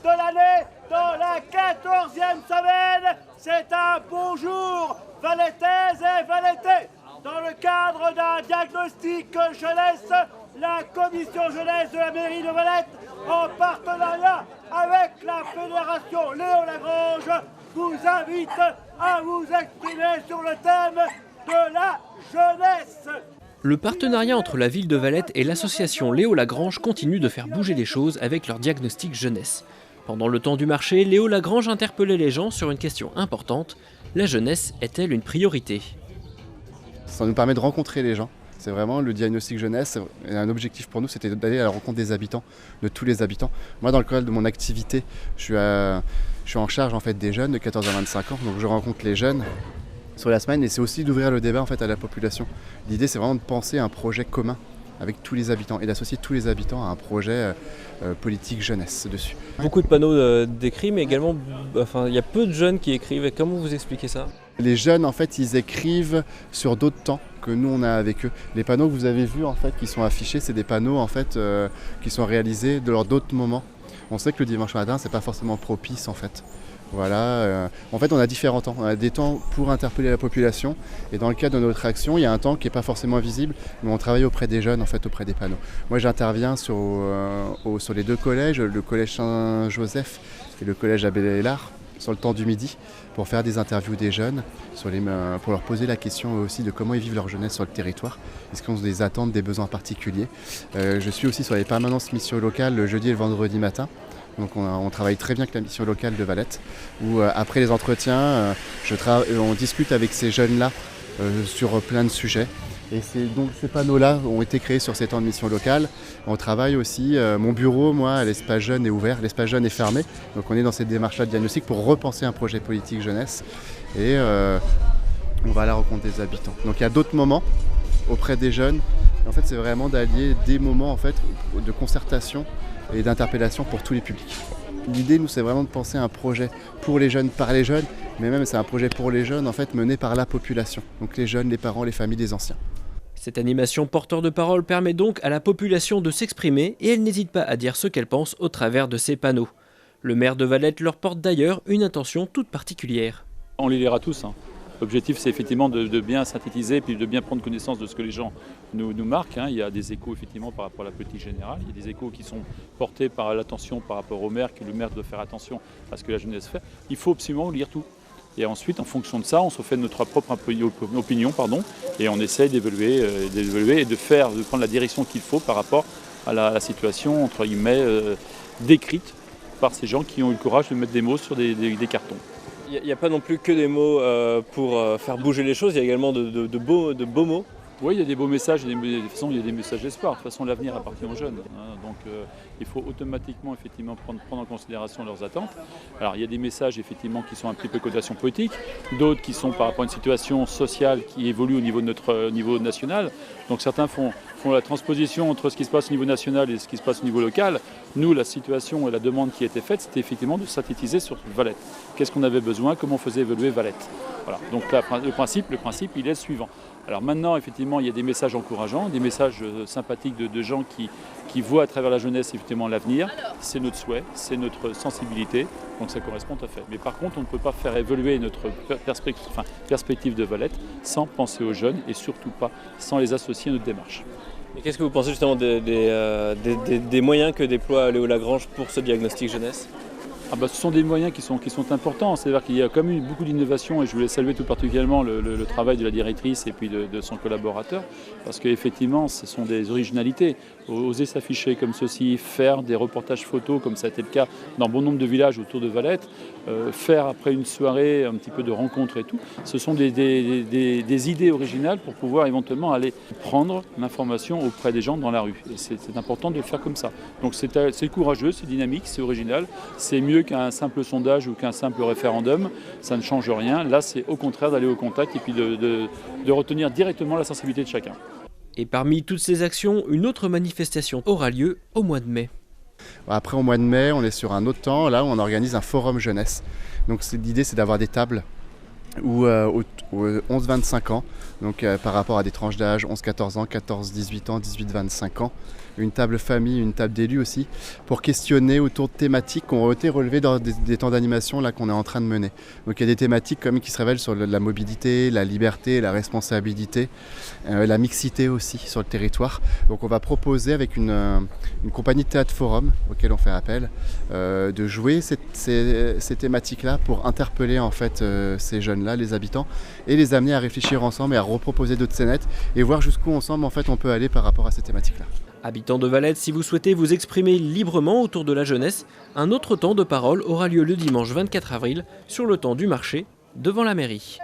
de l'année, dans la 14e semaine. C'est un bonjour, Valetaises et Valettais. Dans le cadre d'un diagnostic jeunesse, la commission jeunesse de la mairie de Valette, en partenariat avec la fédération Léo Lagrange, vous invite à vous exprimer sur le thème de la jeunesse. Le partenariat entre la ville de Valette et l'association Léo Lagrange continue de faire bouger les choses avec leur diagnostic jeunesse. Pendant le temps du marché, Léo Lagrange interpellait les gens sur une question importante. La jeunesse est-elle une priorité ? Ça nous permet de rencontrer les gens. C'est vraiment le diagnostic jeunesse. Et un objectif pour nous, c'était d'aller à la rencontre des habitants, de tous les habitants. Moi, dans le cadre de mon activité, je suis en charge en fait, des jeunes de 14 à 25 ans. Donc je rencontre les jeunes sur la semaine et c'est aussi d'ouvrir le débat en fait, à la population. L'idée, c'est vraiment de penser à un projet commun avec tous les habitants et d'associer tous les habitants à un projet politique jeunesse dessus. Beaucoup de panneaux d'écrit, mais également il y a peu de jeunes qui écrivent. Comment vous expliquez ça ? Les jeunes, en fait, ils écrivent sur d'autres temps que nous, on a avec eux. Les panneaux que vous avez vus, en fait, qui sont affichés, c'est des panneaux, en fait, qui sont réalisés lors d'autres moments. On sait que le dimanche matin, c'est pas forcément propice, en fait. Voilà. En fait, on a différents temps. On a des temps pour interpeller la population. Et dans le cadre de notre action, il y a un temps qui n'est pas forcément visible, mais on travaille auprès des jeunes, en fait, auprès des panneaux. Moi, j'interviens sur les deux collèges, le collège Saint-Joseph et le collège Abbé-Lélard, sur le temps du midi, pour faire des interviews des jeunes, pour leur poser la question aussi de comment ils vivent leur jeunesse sur le territoire. Est-ce qu'ils ont des attentes, des besoins particuliers. Je suis aussi sur les permanences missions locales le jeudi et le vendredi matin. Donc on travaille très bien avec la mission locale de Valette, où après les entretiens, on discute avec ces jeunes-là sur plein de sujets. Et donc ces panneaux-là ont été créés sur ces temps de mission locale. On travaille aussi, mon bureau, moi, à l'espace jeune est ouvert, l'espace jeune est fermé. Donc on est dans cette démarche-là de diagnostic pour repenser un projet politique jeunesse. Et on va à la rencontre des habitants. Donc il y a d'autres moments auprès des jeunes. En fait, c'est vraiment d'allier des moments en fait, de concertation et d'interpellation pour tous les publics. L'idée, nous, c'est vraiment de penser à un projet pour les jeunes, par les jeunes, mais même c'est un projet pour les jeunes, en fait, mené par la population. Donc les jeunes, les parents, les familles, les anciens. Cette animation porteur de parole permet donc à la population de s'exprimer et elle n'hésite pas à dire ce qu'elle pense au travers de ces panneaux. Le maire de Valette leur porte d'ailleurs une intention toute particulière. On les lira tous. L'objectif, c'est effectivement de bien synthétiser et puis de bien prendre connaissance de ce que les gens nous marquent. Il y a des échos effectivement par rapport à la politique générale. Il y a des échos qui sont portés par l'attention par rapport au maire, que le maire doit faire attention à ce que la jeunesse fait. Il faut absolument lire tout. Et ensuite, en fonction de ça, on se fait notre propre opinion et on essaye d'évaluer et de prendre la direction qu'il faut par rapport à la situation, entre guillemets, décrite par ces gens qui ont eu le courage de mettre des mots sur des cartons. Il n'y a pas non plus que des mots pour faire bouger les choses, il y a également de beaux mots. Oui, il y a des beaux messages, de toute façon il y a des messages d'espoir. De toute façon l'avenir appartient aux jeunes. Donc il faut automatiquement effectivement prendre en considération leurs attentes. Alors il y a des messages effectivement qui sont un petit peu cotation politique, d'autres qui sont par rapport à une situation sociale qui évolue au niveau de notre niveau national. Donc certains font la transposition entre ce qui se passe au niveau national et ce qui se passe au niveau local. Nous, la situation et la demande qui a été faite, c'était effectivement de synthétiser sur Valette. Qu'est-ce qu'on avait besoin, comment on faisait évoluer Valette. Voilà. Donc là, le principe, il est le suivant. Alors maintenant, effectivement, il y a des messages encourageants, des messages sympathiques de gens qui voient à travers la jeunesse effectivement l'avenir. C'est notre souhait, c'est notre sensibilité, donc ça correspond tout à fait. Mais par contre, on ne peut pas faire évoluer notre perspective de Valette sans penser aux jeunes et surtout pas sans les associer à notre démarche. Et qu'est-ce que vous pensez justement des moyens que déploie Léo Lagrange pour ce diagnostic jeunesse ? Ce sont des moyens qui sont importants, c'est-à-dire qu'il y a quand même eu beaucoup d'innovations et je voulais saluer tout particulièrement le travail de la directrice et puis de son collaborateur parce qu'effectivement ce sont des originalités. Oser s'afficher comme ceci, faire des reportages photos comme ça a été le cas dans bon nombre de villages autour de Valette, faire après une soirée un petit peu de rencontres et tout, ce sont des idées originales pour pouvoir éventuellement aller prendre l'information auprès des gens dans la rue. Et c'est important de le faire comme ça. Donc c'est courageux, c'est dynamique, c'est original, c'est mieux qu'un simple sondage ou qu'un simple référendum, ça ne change rien. Là, c'est au contraire d'aller au contact et puis de retenir directement la sensibilité de chacun. Et parmi toutes ces actions, une autre manifestation aura lieu au mois de mai. Après, au mois de mai, on est sur un autre temps, là où on organise un forum jeunesse. Donc l'idée, c'est d'avoir des tables où 11-25 ans, donc par rapport à des tranches d'âge 11-14 ans, 14-18 ans, 18-25 ans, une table famille, une table d'élus aussi, pour questionner autour de thématiques qui ont été relevées dans des temps d'animation là qu'on est en train de mener. Donc il y a des thématiques comme qui se révèlent sur la mobilité, la liberté, la responsabilité, la mixité aussi sur le territoire. Donc on va proposer avec une compagnie de théâtre forum auquel on fait appel de jouer ces thématiques-là pour interpeller en fait ces jeunes-là, les habitants, et les amener à réfléchir ensemble et à reproposer d'autres scénettes et voir jusqu'où ensemble en fait on peut aller par rapport à ces thématiques-là. Habitants de Valette, si vous souhaitez vous exprimer librement autour de la jeunesse, un autre temps de parole aura lieu le dimanche 24 avril sur le temps du marché devant la mairie.